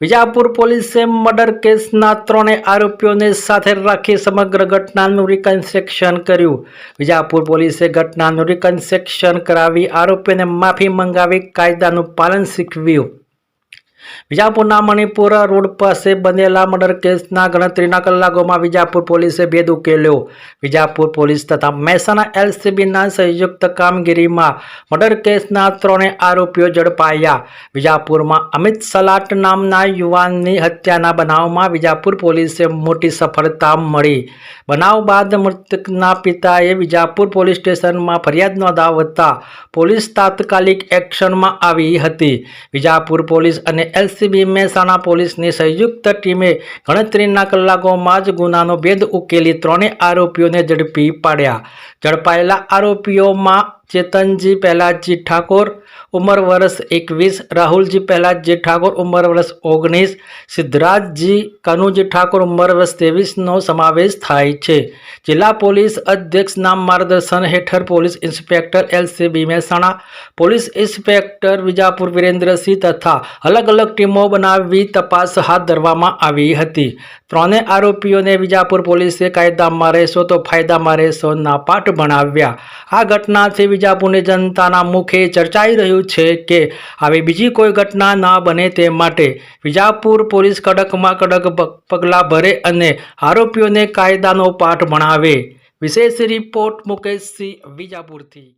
વિજાપુર પોલીસે મર્ડર કેસના 3 આરોપીઓને સાથે રાખી સમગ્ર ઘટનાનું રિકન્સ્ટ્રક્શન કર્યું। વિજાપુર પોલીસે ઘટનાનું રિકન્સ્ટ્રક્શન કરાવી આરોપીઓને માફી મંગાવી કાયદાનું પાલન શીખવ્યું। વિજાપુરના મણિપુરા રોડ પાસે બનેલા મર્ડર કેસના ગણતરીના કલાકોમાં વિજાપુર પોલીસે ભેદ ઉકેલ્યો। વિજાપુર પોલીસ તથા મહેસાણા એલસીબીના સંયુક્ત કામગીરીમાં મર્ડર કેસના 3 આરોપીઓ ઝડપાયા। વિજાપુરમાં અમિત સલાટ નામના યુવાનની હત્યાના બનાવમાં વિજાપુર પોલીસે મોટી સફળતા મળી। બનાવ બાદ મૃતકના પિતાએ વિજાપુર પોલીસ સ્ટેશનમાં ફરિયાદ નોંધાવતા પોલીસ તાત્કાલિક એક્શનમાં આવી હતી। વિજાપુર પોલીસ અને એલસીબી મહેસાણા પોલીસની સંયુક્ત ટીમે ગણતરીના કલાકોમાં જ ગુનાનો ભેદ ઉકેલી 3 આરોપીઓને ઝડપી પાડ્યા। ઝડપાયેલા આરોપીઓમાં ચેતનજી પહેલાજી ઠાકોર ઉંમર વર્ષ 21, રાહુલજી પહેલાજી ઠાકોર ઉંમર વર્ષ 19, સિદ્ધરાજજી કનુજી ઠાકોર ઉંમર વર્ષ 23નો સમાવેશ થાય છે। જિલ્લા પોલીસ અધિક્ષકના માર્ગદર્શન હેઠળ police inspector LCB Mehsana, police inspector Vijapur Virendrasinh તથા અલગ અલગ ટીમો બનાવી તપાસ હાથ ધરવામાં આવી હતી। 3 આરોપીઓને વિજાપુર પોલીસે કાયદામાં રહેશો તો ફાયદામાં રહેશોના પાઠ ભણાવ્યા। આ ઘટનાથી વિજાપુરની જનતાના મુખે ચર્ચાઈ રહ્યું છે કે આવી બીજી કોઈ ઘટના ન બને તે માટે વિજાપુર પોલીસ કડકમાં કડક પગલાં ભરે અને આરોપીઓને કાયદાનો પાઠ ભણાવે। વિશેષ રિપોર્ટ મુકેશસિંહ વિજાપુરથી।